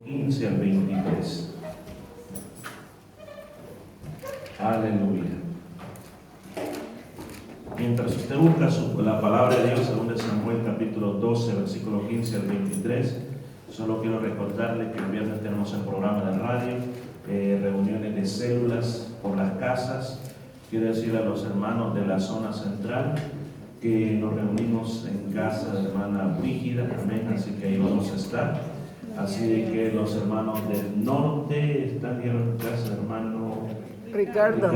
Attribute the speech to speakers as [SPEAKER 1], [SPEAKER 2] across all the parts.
[SPEAKER 1] 15 al 23. Aleluya. Mientras usted busca la palabra de Dios, según Samuel capítulo 12, versículo 15 al 23, solo quiero recordarle que el viernes tenemos el programa de radio, reuniones de células por las casas. Quiero decir a los hermanos de la zona central que nos reunimos en casa de hermana Brígida, amén, así que ahí vamos a estar. Así de que los hermanos del norte están en casa, hermano Ricardo,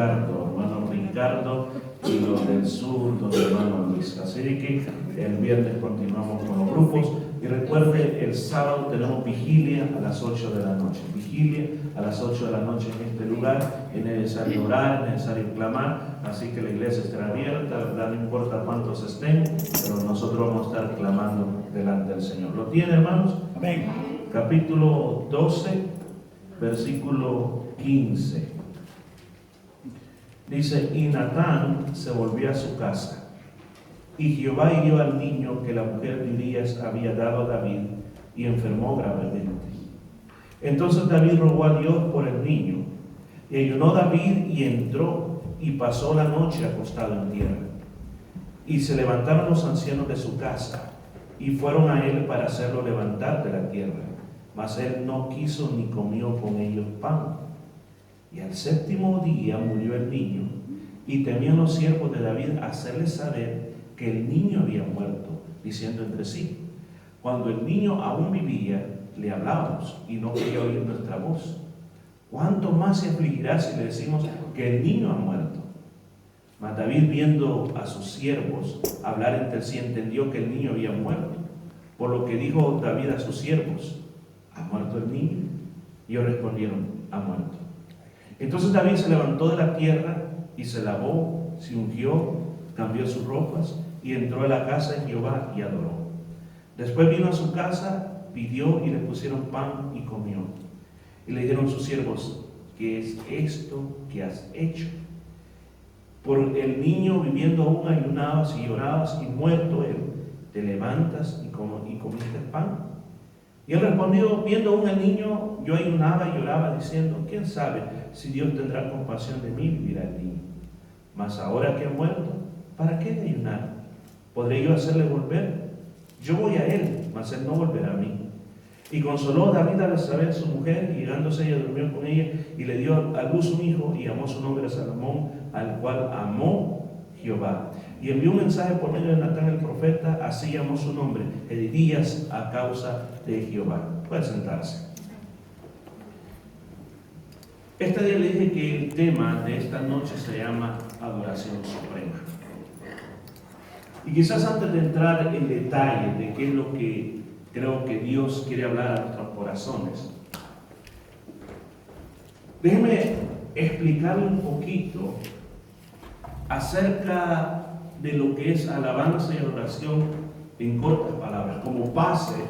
[SPEAKER 1] y los del sur, los hermanos Luis. Así de que el viernes continuamos con los grupos. Y recuerde, el sábado tenemos vigilia a las 8 de la noche. Vigilia a las 8 de la noche en este lugar. Es necesario orar, es necesario clamar. Así que la iglesia estará abierta, ¿verdad? No importa cuántos estén, pero nosotros vamos a estar clamando delante del Señor. ¿Lo tiene, hermanos? Amén. Capítulo 12, versículo 15. Dice: y Natán se volvió a su casa, y Jehová hirió al niño que la mujer de Urías había dado a David, y enfermó gravemente. Entonces David rogó a Dios por el niño, y ayunó David y entró, y pasó la noche acostado en tierra. Y se levantaron los ancianos de su casa, y fueron a él para hacerlo levantar de la tierra. Mas él no quiso ni comió con ellos pan. Y al séptimo día murió el niño, y temían los siervos de David hacerle saber que el niño había muerto, diciendo entre sí: cuando el niño aún vivía, le hablábamos, y no quería oír nuestra voz. ¿Cuánto más se afligirá si le decimos que el niño ha muerto? Mas David, viendo a sus siervos hablar entre sí, entendió que el niño había muerto. Por lo que dijo David a sus siervos: ¿ha muerto el niño? Y ellos respondieron: ha muerto. Entonces David se levantó de la tierra y se lavó, se ungió, cambió sus ropas y entró a la casa de Jehová y adoró. Después vino a su casa, pidió y le pusieron pan y comió. Y le dijeron sus siervos: ¿qué es esto que has hecho? Por el niño viviendo aún ayunabas y llorabas, y muerto él, te levantas y comiste pan. Y él respondió: viendo aún al niño, yo ayunaba y lloraba, diciendo: ¿quién sabe si Dios tendrá compasión de mí y vivirá el niño? Mas ahora que ha muerto, ¿para qué de ayunar? ¿Podré yo hacerle volver? Yo voy a él, mas él no volverá a mí. Y consoló David a Betsabé, su mujer, y llegándose ella durmió con ella, y le dio a luz un hijo, y llamó su nombre Salomón, al cual amó Jehová. Y envió un mensaje por medio de Natán el profeta, así llamó su nombre, Edías, a causa de Jehová. Puede sentarse. Este día le dije que el tema de esta noche se llama Adoración Suprema. Y quizás antes de entrar en detalle de qué es lo que creo que Dios quiere hablar a nuestros corazones, déjeme explicarle un poquito acerca de lo que es alabanza y adoración en cortas palabras, como base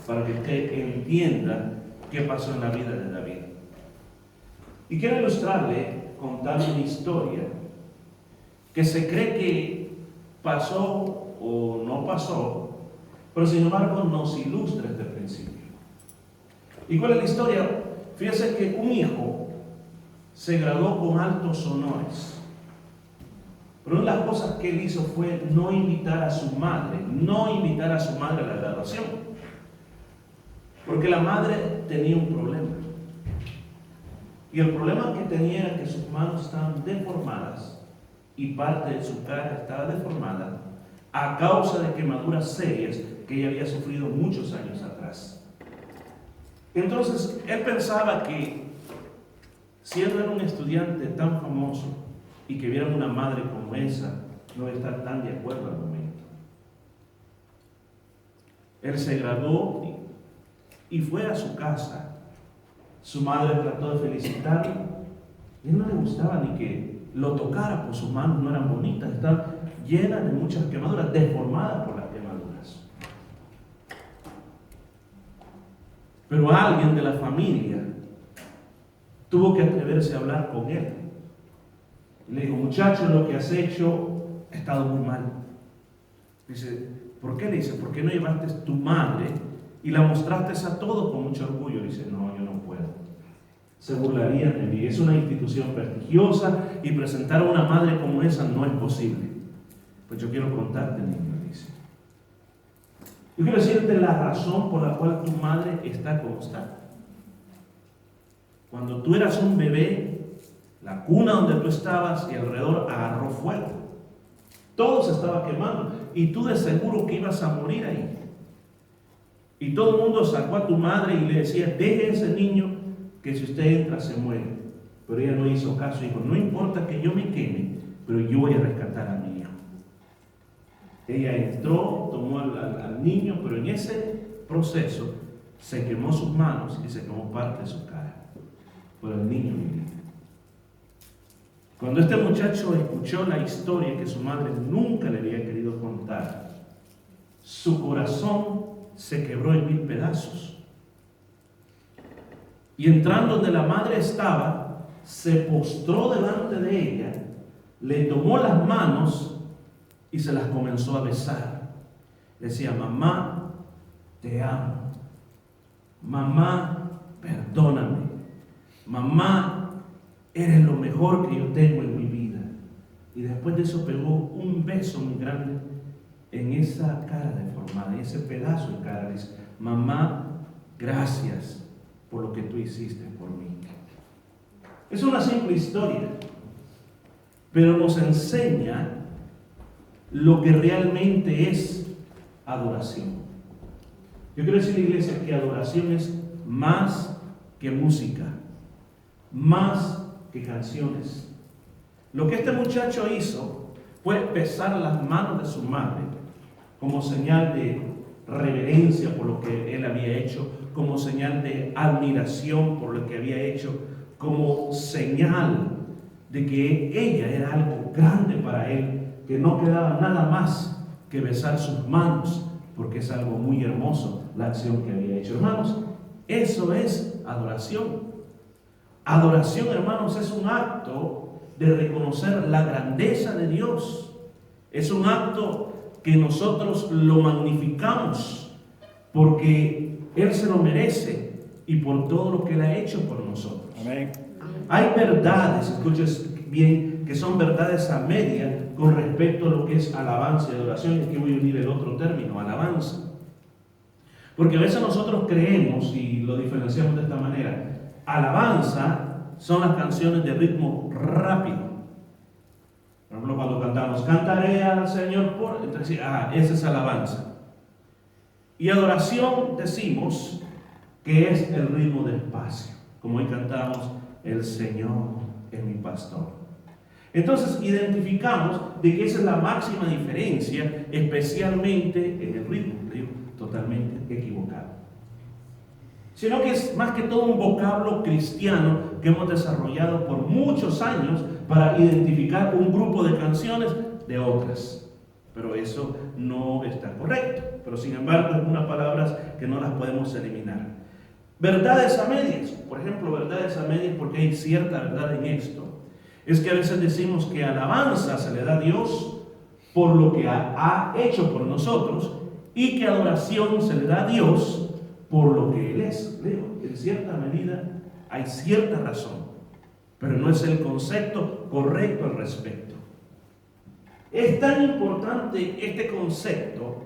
[SPEAKER 1] para que usted entienda qué pasó en la vida de David. Y quiero ilustrarle contando una historia que se cree que pasó o no pasó, pero sin embargo nos ilustra este principio. ¿Y cuál es la historia? Fíjese que un hijo se graduó con altos honores. Pero una de las cosas que él hizo fue no invitar a su madre a la graduación. Porque la madre tenía un problema. Y el problema que tenía era que sus manos estaban deformadas y parte de su cara estaba deformada a causa de quemaduras serias que ella había sufrido muchos años atrás. Entonces, él pensaba que si él era un estudiante tan famoso y que viera una madre como esa, no iba a estar tan de acuerdo al momento. Él se graduó y fue a su casa. Su madre trató de felicitarlo. Y a él no le gustaba ni que lo tocara, pues sus manos no eran bonitas, estaban llenas de muchas quemaduras, deformadas por las quemaduras. Pero alguien de la familia tuvo que atreverse a hablar con él. Y le dijo: muchacho, lo que has hecho ha estado muy mal. Dice: ¿por qué? Le dice: ¿por qué no llevaste tu madre y la mostraste a todos con mucho orgullo? Dice: no, se burlarían de mí. Es una institución prestigiosa y presentar a una madre como esa no es posible. Pues yo quiero contarte, niño, dice. Yo quiero decirte la razón por la cual tu madre está como está. Cuando tú eras un bebé, la cuna donde tú estabas y alrededor agarró fuego. Todo se estaba quemando y tú de seguro que ibas a morir ahí. Y todo el mundo sacó a tu madre y le decía, deje a ese niño que si usted entra se muere. Pero ella no hizo caso y dijo, no importa que yo me queme, pero yo voy a rescatar a mi hijo. Ella entró, tomó al niño, pero en ese proceso se quemó sus manos y se quemó parte de su cara. Pero el niño vivía. Cuando este muchacho escuchó la historia que su madre nunca le había querido contar, su corazón se quebró en 1000 pedazos. Y entrando donde la madre estaba, se postró delante de ella, le tomó las manos y se las comenzó a besar. Decía, mamá, te amo. Mamá, perdóname. Mamá, eres lo mejor que yo tengo en mi vida. Y después de eso pegó un beso muy grande en esa cara deformada, en ese pedazo de cara. Dice, mamá, gracias por lo que tú hiciste por mí. Es una simple historia, pero nos enseña lo que realmente es adoración. Yo quiero decir, iglesia, que adoración es más que música, más que canciones. Lo que este muchacho hizo fue besar las manos de su madre como señal de reverencia por lo que él había hecho, como señal de admiración por lo que había hecho, como señal de que ella era algo grande para él, que no quedaba nada más que besar sus manos, porque es algo muy hermoso la acción que había hecho. Hermanos, eso es adoración. Adoración, hermanos, es un acto de reconocer la grandeza de Dios. Es un acto que nosotros lo magnificamos porque Él se lo merece y por todo lo que Él ha hecho por nosotros.
[SPEAKER 2] Amén.
[SPEAKER 1] Hay verdades, escuches bien, que son verdades a media con respecto a lo que es alabanza y adoración. Y aquí voy a unir el otro término, alabanza. Porque a veces nosotros creemos, y lo diferenciamos de esta manera, alabanza son las canciones de ritmo rápido. Por ejemplo, cuando cantamos, cantaré al Señor por... Entonces, esa es alabanza. Y adoración decimos que es el ritmo despacio. Como hoy cantamos, el Señor es mi pastor. Entonces identificamos de que esa es la máxima diferencia, especialmente en el ritmo. Digo, totalmente equivocado. Sino que es más que todo un vocablo cristiano que hemos desarrollado por muchos años para identificar un grupo de canciones de otras. Pero eso no está correcto. Pero sin embargo es unas palabras que no las podemos eliminar. Verdades a medias. Por ejemplo, verdades a medias, porque hay cierta verdad en esto. Es que a veces decimos que alabanza se le da a Dios por lo que ha hecho por nosotros y que adoración se le da a Dios por lo que Él es. Leo, en cierta medida hay cierta razón, pero no es el concepto correcto al respecto. Es tan importante este concepto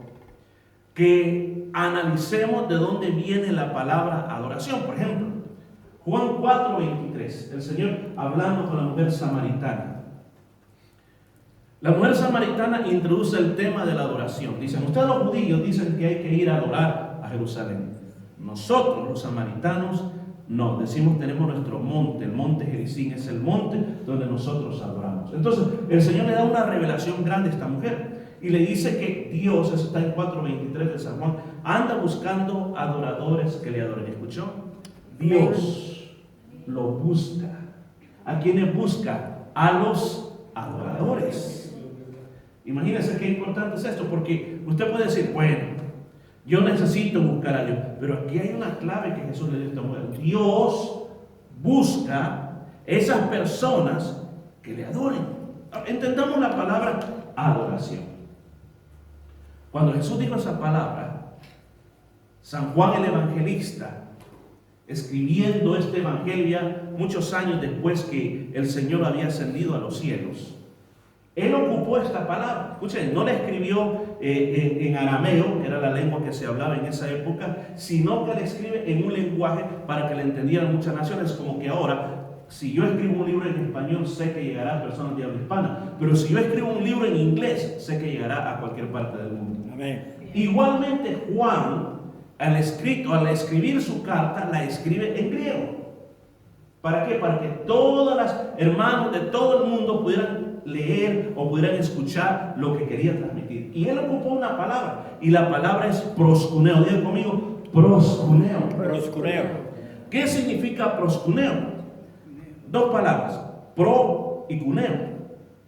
[SPEAKER 1] que analicemos de dónde viene la palabra adoración. Por ejemplo, Juan 4:23, el Señor hablando con la mujer samaritana. La mujer samaritana introduce el tema de la adoración. Dicen, ustedes los judíos dicen que hay que ir a adorar a Jerusalén. Nosotros los samaritanos no, decimos tenemos nuestro monte, el monte Gerizim es el monte donde nosotros adoramos. Entonces el Señor le da una revelación grande a esta mujer y le dice que Dios, eso está en 4:23 de San Juan, anda buscando adoradores que le adoren. ¿Escuchó? Dios lo busca. ¿A quiénes busca? A los adoradores. Imagínense qué importante es esto, porque usted puede decir, bueno, yo necesito buscar a Dios, pero aquí hay una clave que Jesús le dio a esta mujer. Dios busca esas personas que le adoren. Entendamos la palabra adoración. Cuando Jesús dijo esa palabra, San Juan el Evangelista escribiendo este evangelio ya muchos años después que el Señor había ascendido a los cielos, él ocupó esta palabra. Escuchen, no la escribió en arameo, que era la lengua que se hablaba en esa época, sino que la escribe en un lenguaje para que la entendieran muchas naciones, como que ahora, si yo escribo un libro en español, sé que llegará a personas de habla hispana, pero si yo escribo un libro en inglés, sé que llegará a cualquier parte del mundo.
[SPEAKER 2] Amén.
[SPEAKER 1] Igualmente Juan, al escribir su carta, la escribe en griego. ¿Para qué? Para que todas las hermanos de todo el mundo pudieran leer o pudieran escuchar lo que quería transmitir. Y él ocupó una palabra, y la palabra es proscuneo. Diga conmigo, proscuneo.
[SPEAKER 2] Proscuneo.
[SPEAKER 1] ¿Qué significa proscuneo? Dos palabras, pro y cuneo.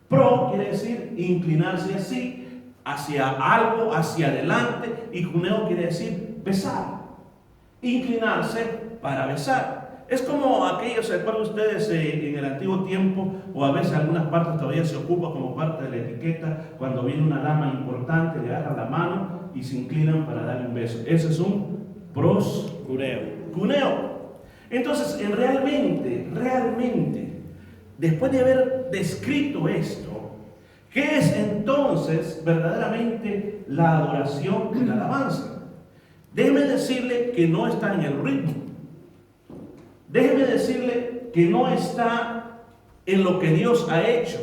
[SPEAKER 1] Pro quiere decir inclinarse así, hacia algo, hacia adelante, y cuneo quiere decir besar. Inclinarse para besar. Es como aquellos, ¿se acuerdan ustedes en el antiguo tiempo, o a veces en algunas partes todavía se ocupa como parte de la etiqueta, cuando viene una dama importante, le agarran la mano y se inclinan para darle un beso? Ese es un proscuneo. Entonces, realmente, después de haber descrito esto, ¿qué es entonces verdaderamente la adoración y la alabanza? Déjeme decirle que no está en el ritmo. Déjeme decirle que no está en lo que Dios ha hecho,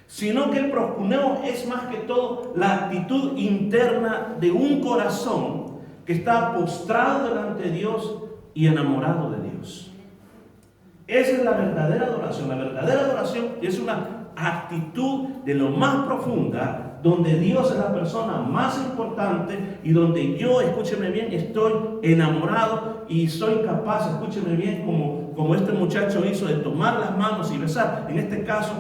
[SPEAKER 1] sino que el proscuneo es más que todo la actitud interna de un corazón que está postrado delante de Dios y enamorado de Dios. Esa es la verdadera adoración. La verdadera adoración es una actitud de lo más profunda, donde Dios es la persona más importante y donde yo, escúcheme bien, estoy enamorado y soy capaz, escúcheme bien, como este muchacho hizo, de tomar las manos y besar. En este caso,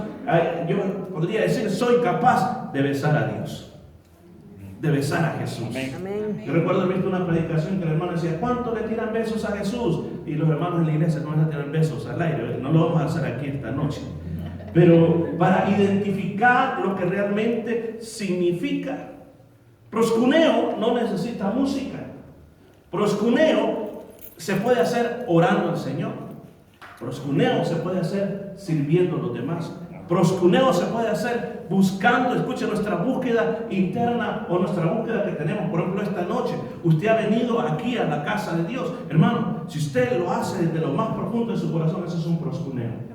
[SPEAKER 1] yo podría decir, soy capaz de besar a Dios, de besar a Jesús.
[SPEAKER 3] Amén.
[SPEAKER 1] Yo recuerdo haber visto una predicación que el hermano decía, ¿cuánto le tiran besos a Jesús? Y los hermanos en la iglesia no van a tirar besos al aire. No lo vamos a hacer aquí esta noche. Pero para identificar lo que realmente significa. Proscuneo no necesita música. Proscuneo se puede hacer orando al Señor. Proscuneo se puede hacer sirviendo a los demás. Proscuneo se puede hacer buscando, escuche, nuestra búsqueda interna o nuestra búsqueda que tenemos. Por ejemplo, esta noche usted ha venido aquí a la casa de Dios. Hermano, si usted lo hace desde lo más profundo de su corazón, eso es un proscuneo.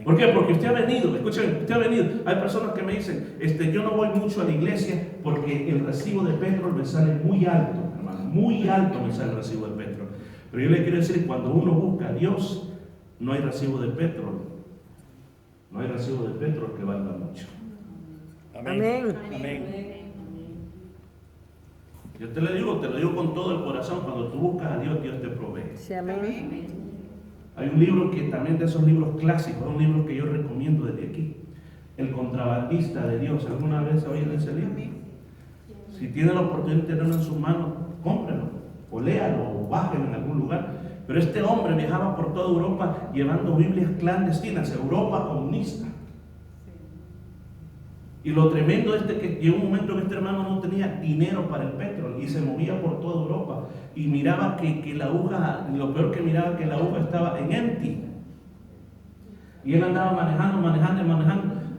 [SPEAKER 1] ¿Por qué? Porque usted ha venido, escuchen, usted ha venido. Hay personas que me dicen, yo no voy mucho a la iglesia porque el recibo de petróleo me sale muy alto, hermano, muy alto me sale el recibo de petróleo. Pero yo le quiero decir, cuando uno busca a Dios, no hay recibo de petróleo. No hay recibo de petróleo que valga mucho.
[SPEAKER 3] Amén.
[SPEAKER 2] Amén.
[SPEAKER 1] Yo te lo digo con todo el corazón, cuando tú buscas a Dios, Dios te provee.
[SPEAKER 3] Sí, amén.
[SPEAKER 1] Hay un libro que también de esos libros clásicos, un libro que yo recomiendo desde aquí, El contrabandista de Dios. ¿Alguna vez oído ese libro? Si tiene la oportunidad de tenerlo en sus manos, cómprelo, o léalo, o bájelo en algún lugar. Pero este hombre viajaba por toda Europa llevando Biblias clandestinas, Europa comunista. Y lo tremendo es que llegó un momento que este hermano no tenía dinero para el petróleo y se movía por toda Europa y miraba que la aguja, lo peor que miraba, que la aguja estaba en empty. Y él andaba manejando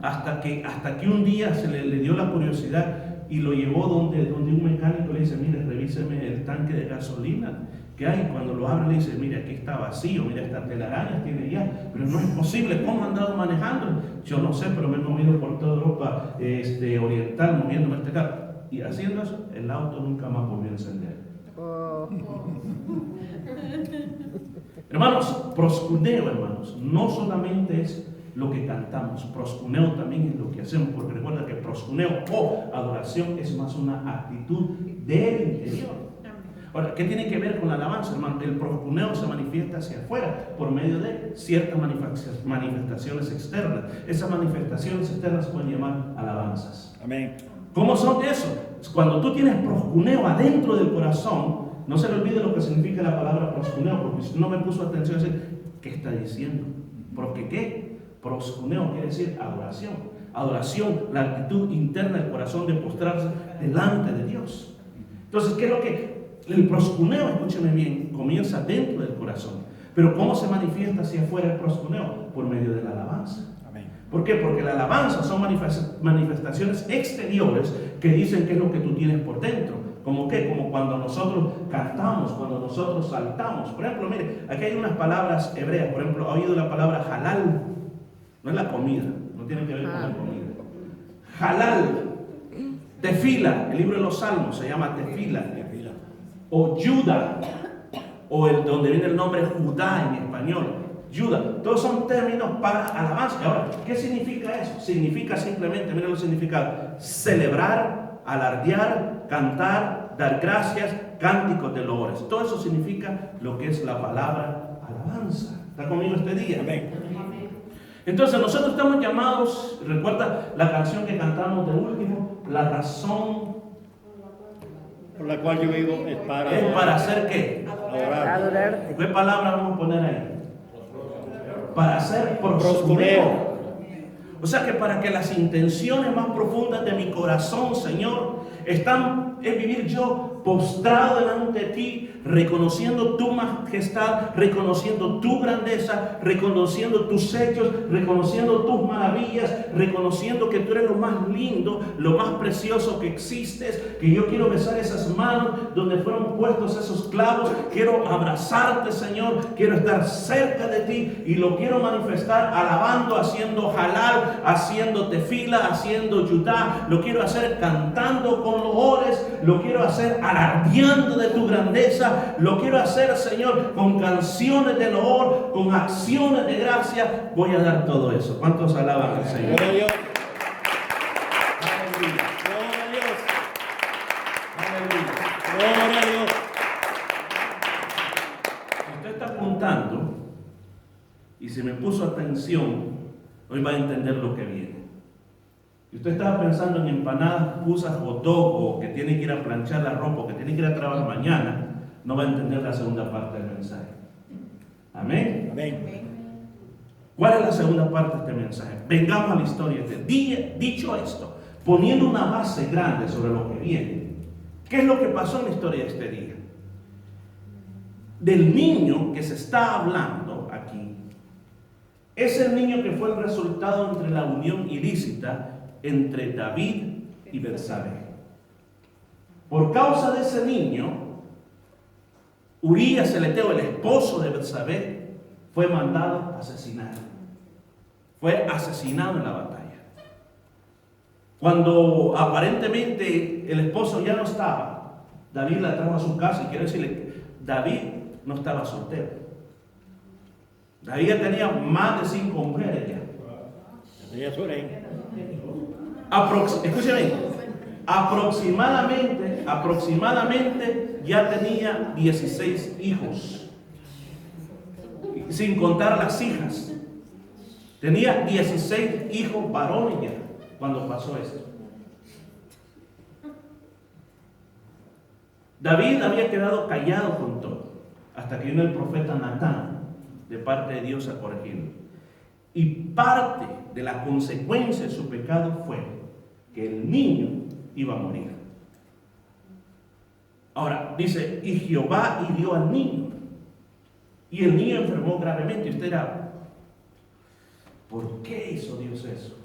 [SPEAKER 1] hasta que un día se le dio la curiosidad y lo llevó donde un mecánico le dice, mire, revíseme el tanque de gasolina que hay. Cuando lo abre le dice, mire, aquí está vacío, mire, hasta telarañas tiene ya, pero no es posible. ¿Cómo ha andado manejando? Yo no sé, pero me he movido por toda Europa oriental, moviéndome este carro. Y haciendo eso, el auto nunca más volvió a encender.
[SPEAKER 3] Oh.
[SPEAKER 1] Hermanos, proscuneo, hermanos, no solamente es lo que cantamos, proscuneo también es lo que hacemos, porque recuerda que proscuneo o adoración es más una actitud del interior. Ahora, ¿qué tiene que ver con la alabanza, hermano? El proscuneo se manifiesta hacia afuera por medio de ciertas manifestaciones externas. Esas manifestaciones externas se pueden llamar alabanzas.
[SPEAKER 2] Amén.
[SPEAKER 1] ¿Cómo son eso? Cuando tú tienes proscuneo adentro del corazón, no se le olvide lo que significa la palabra proscuneo, porque si no me puso atención, ¿qué está diciendo? ¿Porque qué? Proscuneo quiere decir adoración. Adoración, la actitud interna del corazón de postrarse delante de Dios. Entonces, ¿qué es lo que El proscuneo, escúcheme bien, comienza dentro del corazón. Pero ¿cómo se manifiesta hacia afuera el proscuneo? Por medio de la alabanza.
[SPEAKER 2] Amén.
[SPEAKER 1] ¿Por qué? Porque la alabanza son manifestaciones exteriores que dicen qué es lo que tú tienes por dentro. ¿Cómo qué? Como cuando nosotros cantamos, cuando nosotros saltamos. Por ejemplo, mire, aquí hay unas palabras hebreas. Por ejemplo, ¿ha oído la palabra halal? No es la comida, no tiene que ver con la comida. Halal, tefila, el libro de los Salmos se llama tefila. O Judá, o donde viene el nombre Judá en español, Judá. Todos son términos para alabanza. Ahora, ¿qué significa eso? Significa simplemente, miren los significados: celebrar, alardear, cantar, dar gracias, cánticos de loores. Todo eso significa lo que es la palabra alabanza. ¿Está conmigo este día?
[SPEAKER 2] Amén.
[SPEAKER 1] Entonces nosotros estamos llamados, recuerda la canción que cantamos de último, la razón
[SPEAKER 2] Por la cual yo vivo es
[SPEAKER 1] es para hacer ¿qué?
[SPEAKER 2] adorar.
[SPEAKER 3] Adorarte.
[SPEAKER 1] ¿Qué palabra vamos a poner ahí? Para hacer proscuneo.
[SPEAKER 2] Proscuneo.
[SPEAKER 1] O sea que para que las intenciones más profundas de mi corazón, Señor, es vivir yo postrado delante de ti, reconociendo tu majestad, reconociendo tu grandeza, reconociendo tus hechos, reconociendo tus maravillas, reconociendo que tú eres lo más lindo, lo más precioso que existes, que yo quiero besar esas manos donde fueron puestos esos clavos, quiero abrazarte, Señor, quiero estar cerca de ti y lo quiero manifestar alabando, haciendo halal, haciendo tefila, haciendo yudá, lo quiero hacer cantando con loores, lo quiero hacer alardeando de tu grandeza, lo quiero hacer, Señor, con canciones de loor, con acciones de gracia. Voy a dar todo eso. ¿Cuántos alaban al Señor?
[SPEAKER 2] Gloria a Dios.
[SPEAKER 1] Aleluya.
[SPEAKER 2] Gloria a Dios.
[SPEAKER 1] Aleluya.
[SPEAKER 2] Gloria a Dios.
[SPEAKER 1] Si usted está apuntando y si me puso atención, hoy va a entender lo que viene. Si usted estaba pensando en empanadas, pupusas, hot dog, o que tiene que ir a planchar la ropa, o que tiene que ir a trabajar mañana, no va a entender la segunda parte del mensaje. Amén.
[SPEAKER 2] Amén.
[SPEAKER 1] ¿Cuál es la segunda parte de este mensaje? Vengamos a la historia. Dicho esto, poniendo una base grande sobre lo que viene, ¿qué es lo que pasó en la historia de este día? Del niño que se está hablando aquí, es el niño que fue el resultado entre la unión ilícita entre David y Betsabé. Por causa de ese niño, Urías el heteo, el esposo de Betsabé, fue mandado a asesinar. Fue asesinado en la batalla. Cuando aparentemente el esposo ya no estaba, David la trajo a su casa, y quiero decirle que David no estaba soltero. David ya tenía más de 5 mujeres ya.
[SPEAKER 2] Tenía su rey.
[SPEAKER 1] Escúcheme, aproximadamente ya tenía 16 hijos, sin contar las hijas. Tenía 16 hijos varones ya cuando pasó esto. David había quedado callado con todo, hasta que vino el profeta Natán de parte de Dios a corregirlo. Y parte de la consecuencia de su pecado fue que el niño iba a morir. Ahora, dice, y Jehová hirió al niño, y el niño enfermó gravemente. Y usted dirá, ¿por qué hizo Dios eso?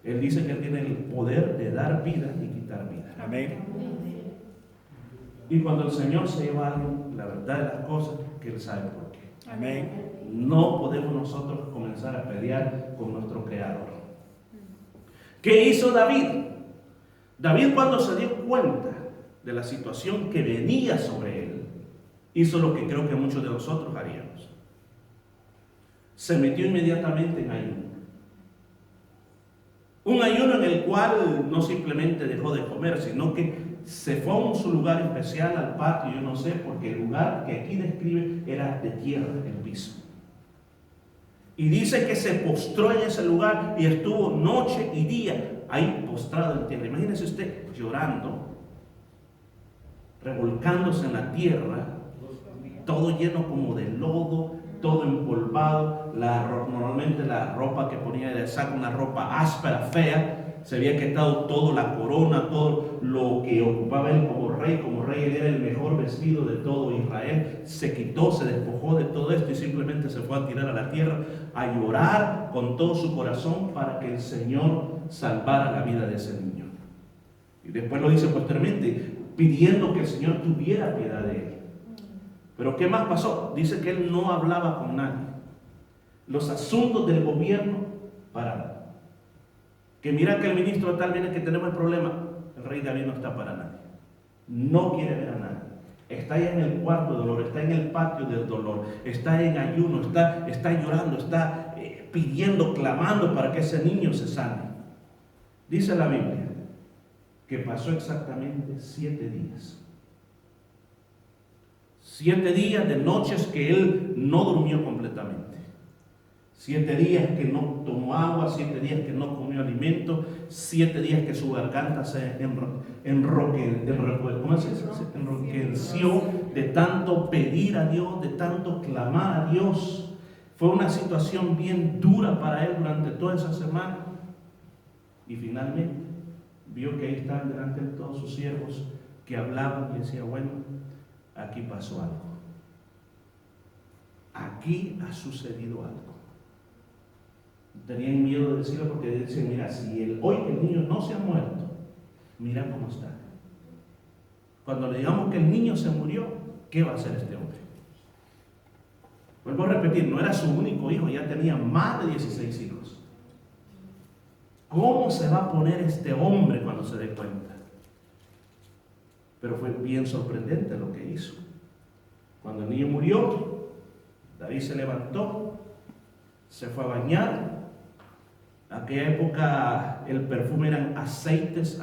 [SPEAKER 1] Él dice que Él tiene el poder de dar vida y quitar vida.
[SPEAKER 2] Amén.
[SPEAKER 1] Y cuando el Señor se lleva algo, la verdad de las cosas, que Él sabe por qué.
[SPEAKER 2] Amén.
[SPEAKER 1] No podemos nosotros comenzar a pelear con nuestro Creador. ¿Qué hizo David? David, cuando se dio cuenta de la situación que venía sobre él, hizo lo que creo que muchos de nosotros haríamos. Se metió inmediatamente en ayuno. Un ayuno en el cual no simplemente dejó de comer, sino que se fue a su lugar especial, al patio, yo no sé, porque el lugar que aquí describe era de tierra, el piso. Y dice que se postró en ese lugar y estuvo noche y día ahí postrado en tierra. Imagínese usted llorando, revolcándose en la tierra, todo lleno como de lodo, todo empolvado. Normalmente la ropa que ponía era una ropa áspera, fea, se había quitado toda la corona, todo lo que ocupaba él como rey. Como rey él era el mejor vestido de todo Israel. Se quitó, se despojó de todo esto y simplemente se fue a tirar a la tierra a llorar con todo su corazón para que el Señor salvara la vida de ese niño. Y después lo dice posteriormente, pidiendo que el Señor tuviera piedad de él. Pero ¿qué más pasó? Dice que él no hablaba con nadie. Los asuntos del gobierno pararon. Que mira que el ministro tal viene que tenemos el problema. El rey David no está para nadie. No quiere ver a nadie. Está ahí en el cuarto de dolor, está en el patio del dolor, está en ayuno, está llorando, está pidiendo, clamando para que ese niño se sane. Dice la Biblia que pasó exactamente 7 días. 7 días de noches que él no durmió completamente. 7 días que no tomó agua, 7 días que no comió alimento, 7 días que su garganta se enroqueció de tanto pedir a Dios, de tanto clamar a Dios. Fue una situación bien dura para él durante toda esa semana. Y finalmente vio que ahí estaban delante de todos sus siervos que hablaban y decía, bueno, aquí pasó algo. Aquí ha sucedido algo. Tenían miedo de decirlo porque decían, mira, si hoy el niño no se ha muerto, mira cómo está. Cuando le digamos que el niño se murió, ¿qué va a hacer este hombre? Vuelvo a repetir, no era su único hijo, ya tenía más de 16 hijos. ¿Cómo se va a poner este hombre cuando se dé cuenta? Pero fue bien sorprendente lo que hizo. Cuando el niño murió, David se levantó, se fue a bañar. En aquella época el perfume eran aceites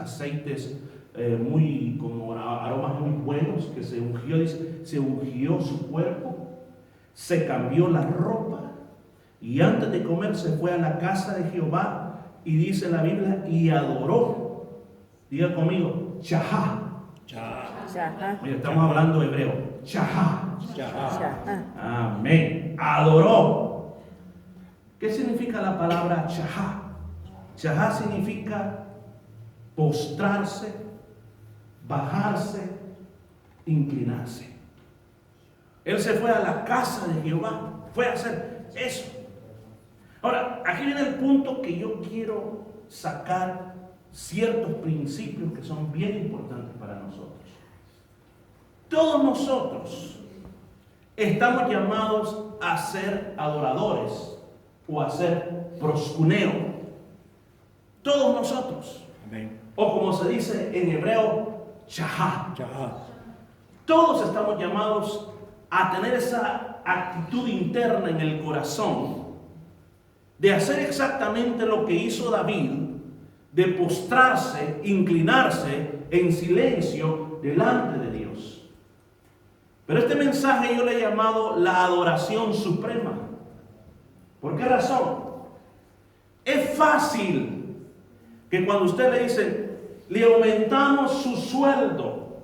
[SPEAKER 1] muy como aromas muy buenos, que se ungió su cuerpo, se cambió la ropa y antes de comer se fue a la casa de Jehová y dice la Biblia y adoró. Diga conmigo, Chahá. Mira, estamos hablando hebreo. Chahá. Amén. Adoró. ¿Qué significa la palabra Chahá? Chahá significa postrarse, bajarse, inclinarse. Él se fue a la casa de Jehová, fue a hacer eso. Ahora, aquí viene el punto que yo quiero sacar ciertos principios que son bien importantes para nosotros. Todos nosotros estamos llamados a ser adoradores o a ser proscuneo. Todos nosotros.
[SPEAKER 2] Amén.
[SPEAKER 1] O como se dice en hebreo, chahá.
[SPEAKER 2] Chahá.
[SPEAKER 1] Todos estamos llamados a tener esa actitud interna en el corazón de hacer exactamente lo que hizo David, de postrarse, inclinarse en silencio delante de Dios. Pero este mensaje yo le he llamado la adoración suprema. ¿Por qué razón? Es fácil que cuando usted le dice, le aumentamos su sueldo,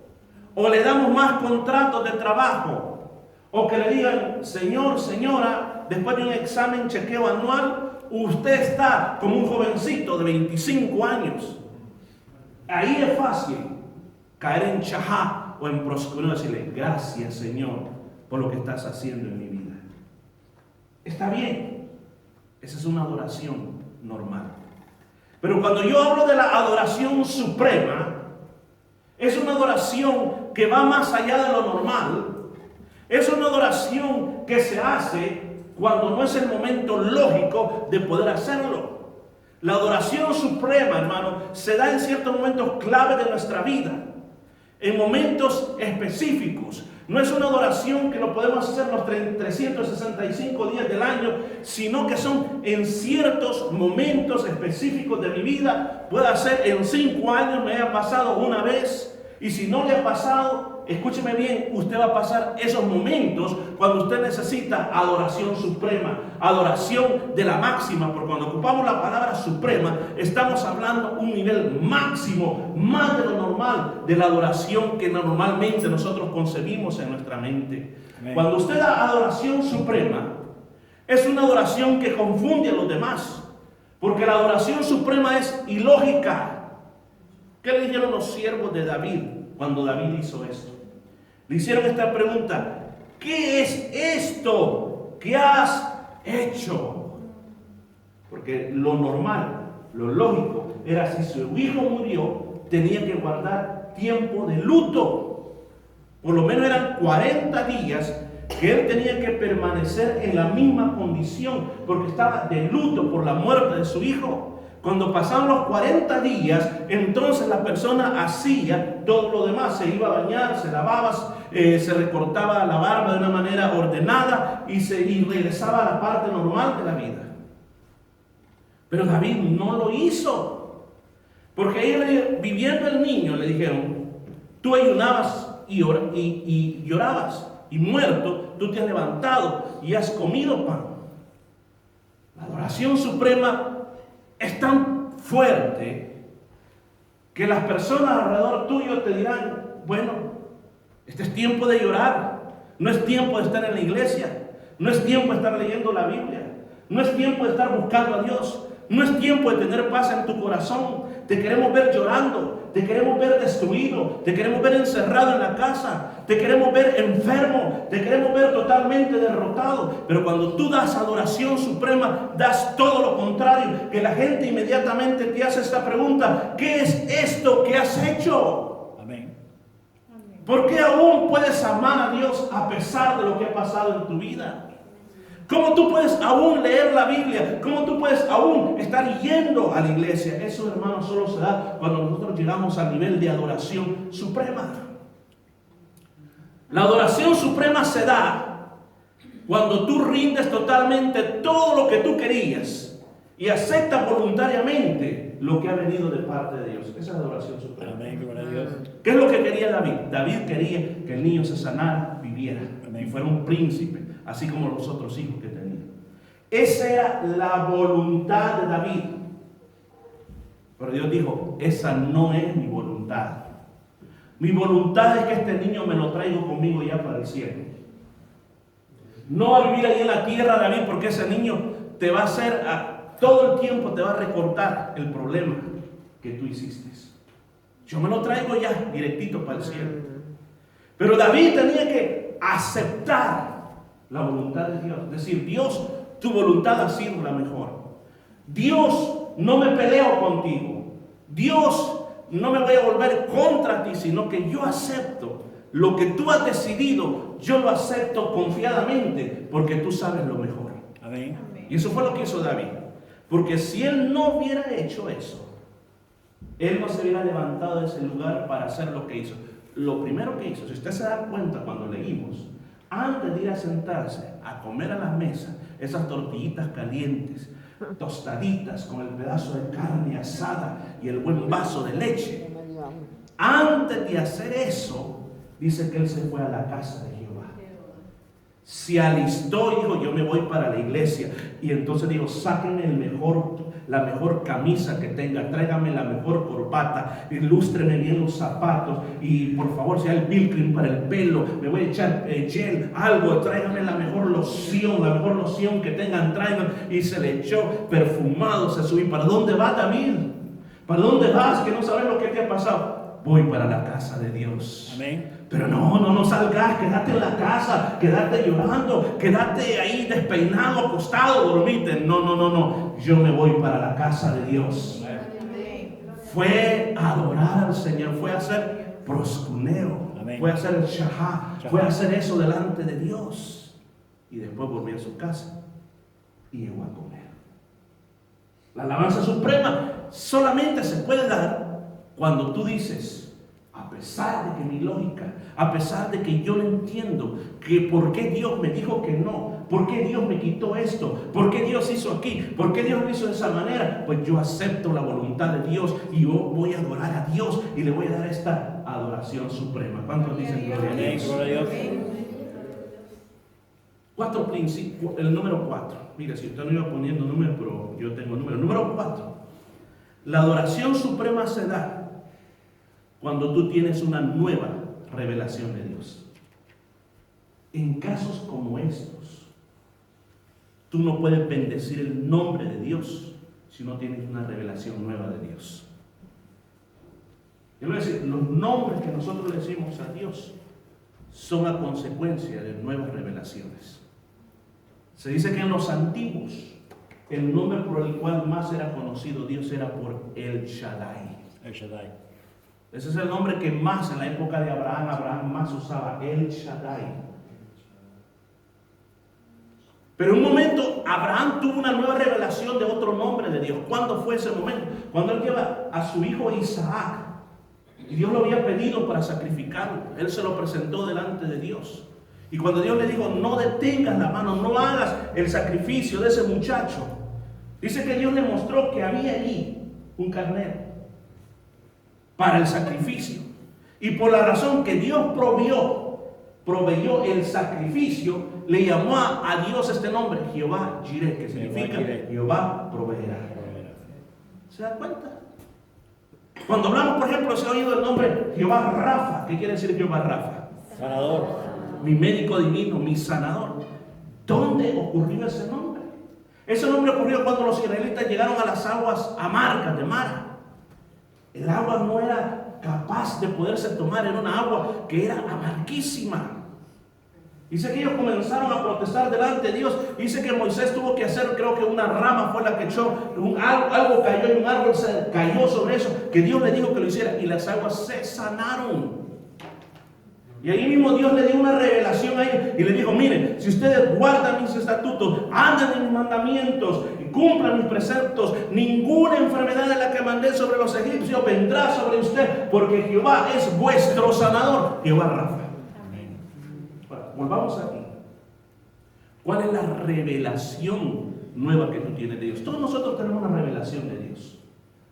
[SPEAKER 1] o le damos más contratos de trabajo, o que le digan, señor, señora, después de un examen chequeo anual, usted está como un jovencito de 25 años. Ahí es fácil caer en chahá o en proscuneo, decirle, gracias Señor por lo que estás haciendo en mi vida. Está bien, esa es una adoración normal. Pero cuando yo hablo de la adoración suprema, es una adoración que va más allá de lo normal. Es una adoración que se hace cuando no es el momento lógico de poder hacerlo. La adoración suprema, hermano, se da en ciertos momentos clave de nuestra vida, en momentos específicos. No es una adoración que lo podemos hacer los 365 días del año, sino que son en ciertos momentos específicos de mi vida. Puede ser en 5 años, me haya pasado una vez, y si no le ha pasado, escúcheme bien, usted va a pasar esos momentos cuando usted necesita adoración suprema, adoración de la máxima, porque cuando ocupamos la palabra suprema, estamos hablando un nivel máximo, más de lo normal, de la adoración que normalmente nosotros concebimos en nuestra mente. Amén. Cuando usted da adoración suprema, es una adoración que confunde a los demás, Porque la adoración suprema es ilógica. ¿Qué le dijeron los siervos de David cuando David hizo esto? Le hicieron esta pregunta: ¿qué es esto que has hecho? Porque lo normal, lo lógico, era si su hijo murió, tenía que guardar tiempo de luto. Por lo menos eran 40 días que él tenía que permanecer en la misma condición, porque estaba de luto por la muerte de su hijo. Cuando pasaban los 40 días, entonces la persona hacía todo lo demás: se iba a bañar, se lavaba, se recortaba la barba de una manera ordenada y regresaba a la parte normal de la vida. Pero David no lo hizo, porque ahí, viviendo el niño, le dijeron: tú ayunabas y llorabas, y muerto tú te has levantado y has comido pan. La adoración suprema es tan fuerte que las personas alrededor tuyo te dirán: bueno, este es tiempo de llorar, no es tiempo de estar en la iglesia, no es tiempo de estar leyendo la Biblia, no es tiempo de estar buscando a Dios, no es tiempo de tener paz en tu corazón. Te queremos ver llorando, te queremos ver destruido, te queremos ver encerrado en la casa, te queremos ver enfermo, te queremos ver totalmente derrotado. Pero cuando tú das adoración suprema, das todo lo contrario, que la gente inmediatamente te hace esta pregunta: ¿qué es esto que has hecho?
[SPEAKER 2] Amén.
[SPEAKER 1] ¿Por qué aún puedes amar a Dios a pesar de lo que ha pasado en tu vida? ¿Cómo tú puedes aún leer la Biblia? ¿Cómo tú puedes aún estar yendo a la iglesia? Eso, hermanos, solo se da cuando nosotros llegamos al nivel de adoración suprema. La adoración suprema se da cuando tú rindes totalmente todo lo que tú querías y aceptas voluntariamente lo que ha venido de parte de Dios. Esa es la adoración suprema.
[SPEAKER 2] Amén, gloria a Dios.
[SPEAKER 1] ¿Qué es lo que quería David? David quería que el niño se sanara, viviera y fuera un príncipe, así como los otros hijos que tenía. Esa era la voluntad de David. Pero Dios dijo: esa no es mi voluntad. Mi voluntad es que este niño me lo traigo conmigo ya para el cielo. No va a vivir ahí en la tierra, David, porque ese niño te va a hacer, todo el tiempo te va a recortar el problema que tú hiciste. Yo me lo traigo ya directito para el cielo. Pero David tenía que aceptar la voluntad de Dios. Decir: Dios, tu voluntad ha sido la mejor. Dios, no me peleo contigo. Dios, no me voy a volver contra ti, sino que yo acepto lo que tú has decidido. Yo lo acepto confiadamente porque tú sabes lo mejor.
[SPEAKER 2] Amén.
[SPEAKER 1] Y eso fue lo que hizo David. Porque si él no hubiera hecho eso, él no se hubiera levantado de ese lugar para hacer lo que hizo. Lo primero que hizo, si usted se da cuenta cuando leímos, antes de ir a sentarse a comer a la mesa, esas tortillitas calientes, tostaditas con el pedazo de carne asada y el buen vaso de leche, antes de hacer eso, dice que él se fue a la casa de Jehová. Se alistó y dijo: yo me voy para la iglesia. Y entonces dijo: sáquenme la mejor camisa que tenga, tráigame la mejor corbata, ilústreme bien los zapatos, y por favor, si hay el pilgrim para el pelo, me voy a echar gel, algo, tráigame la mejor loción que tengan, traigan. Y se le echó perfumado, se subió. ¿Para dónde va, David? ¿Para dónde vas que no sabes lo que te ha pasado? Voy para la casa de Dios.
[SPEAKER 2] Amén.
[SPEAKER 1] Pero no salgas, quédate en la casa, quédate llorando, quédate ahí despeinado, acostado, dormite. No. Yo me voy para la casa de Dios. Fue a adorar al Señor, fue a hacer proscuneo, fue a hacer el shahá, fue a hacer eso delante de Dios. Y después volvió a su casa y llegó a comer. La alabanza suprema solamente se puede dar cuando tú dices: a pesar de que mi lógica, a pesar de que yo no entiendo que por qué Dios me dijo que no, por qué Dios me quitó esto, por qué Dios hizo aquí, por qué Dios lo hizo de esa manera, pues yo acepto la voluntad de Dios y yo voy a adorar a Dios y le voy a dar esta adoración suprema. ¿Cuántos dicen gloria a
[SPEAKER 2] Amén,
[SPEAKER 1] Dios?
[SPEAKER 2] gloria a Dios.
[SPEAKER 1] 4 principios, el número 4. Mira, si usted no iba poniendo números, pero yo tengo números. Número 4. La adoración suprema se da cuando tú tienes una nueva revelación de Dios. En casos como estos, tú no puedes bendecir el nombre de Dios si no tienes una revelación nueva de Dios. Yo voy a decir, los nombres que nosotros le decimos a Dios son a consecuencia de nuevas revelaciones. Se dice que en los antiguos, el nombre por el cual más era conocido Dios era por El Shaddai.
[SPEAKER 2] El Shaddai.
[SPEAKER 1] Ese es el nombre que más en la época de Abraham más usaba, El Shaddai. Pero en un momento Abraham tuvo una nueva revelación de otro nombre de Dios. ¿Cuándo fue ese momento? Cuando él lleva a su hijo Isaac. Y Dios lo había pedido para sacrificarlo. Él se lo presentó delante de Dios. Y cuando Dios le dijo, no detengas la mano, no hagas el sacrificio de ese muchacho. Dice que Dios le mostró que había allí un carnero para el sacrificio. Y por la razón que Dios proveyó el sacrificio, le llamó a Dios este nombre, Jehová Jireh, que significa Jehová proveerá. ¿Se da cuenta? Cuando hablamos, por ejemplo, se ha oído el nombre Jehová Rafa. ¿Qué quiere decir Jehová Rafa?
[SPEAKER 2] Sanador.
[SPEAKER 1] Mi médico divino, mi sanador. ¿Dónde ocurrió ese nombre? Ese nombre ocurrió cuando los israelitas llegaron a las aguas amargas de Mara. El agua no era capaz de poderse tomar, era una agua que era amarguísima. Dice que ellos comenzaron a protestar delante de Dios. Dice que Moisés tuvo que hacer, creo que una rama fue la que echó, algo cayó y un árbol se cayó sobre eso, que Dios le dijo que lo hiciera y las aguas se sanaron. Y ahí mismo Dios le dio una revelación a ellos y le dijo, miren, si ustedes guardan mis estatutos, andan en mis mandamientos y cumplan mis preceptos, ninguna enfermedad de la que mandé sobre los egipcios vendrá sobre usted, porque Jehová es vuestro sanador, Jehová Rafa. Volvamos aquí. ¿Cuál es la revelación nueva que tú tienes de Dios? Todos nosotros tenemos una revelación de Dios.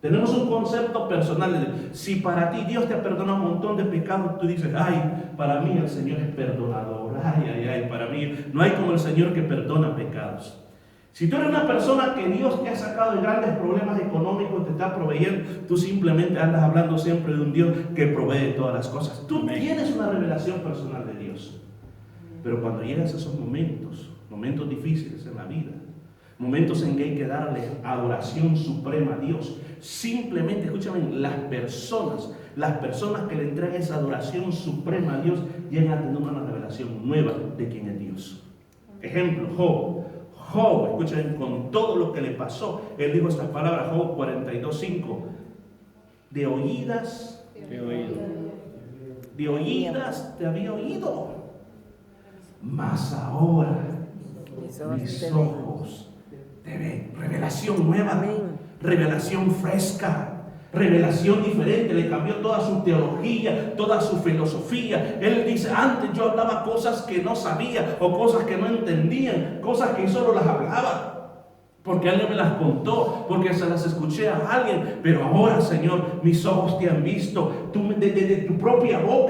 [SPEAKER 1] Tenemos un concepto personal de Dios. Si para ti Dios te ha perdonado un montón de pecados, tú dices, ay, para mí el Señor es perdonador. Ay, para mí no hay como el Señor que perdona pecados. Si tú eres una persona que Dios te ha sacado de grandes problemas económicos, te está proveyendo, tú simplemente andas hablando siempre de un Dios que provee todas las cosas. Tú tienes una revelación personal de Dios. Pero cuando llegas a esos momentos difíciles en la vida, momentos en que hay que darle adoración suprema a Dios, simplemente, escúchame, las personas que le entregan esa adoración suprema a Dios, llegan a tener una revelación nueva de quién es Dios. Ejemplo, Job, escuchen, con todo lo que le pasó, él dijo estas palabras, Job 42:5, de oídas te había oído. Mas ahora mis ojos te ven. Revelación nueva, revelación fresca, revelación diferente. Le cambió toda su teología, toda su filosofía. Él dice, antes yo hablaba cosas que no sabía o cosas que no entendían, cosas que solo las hablaba porque alguien me las contó, porque se las escuché a alguien. Pero ahora, Señor, mis ojos te han visto, tú, de tu propia boca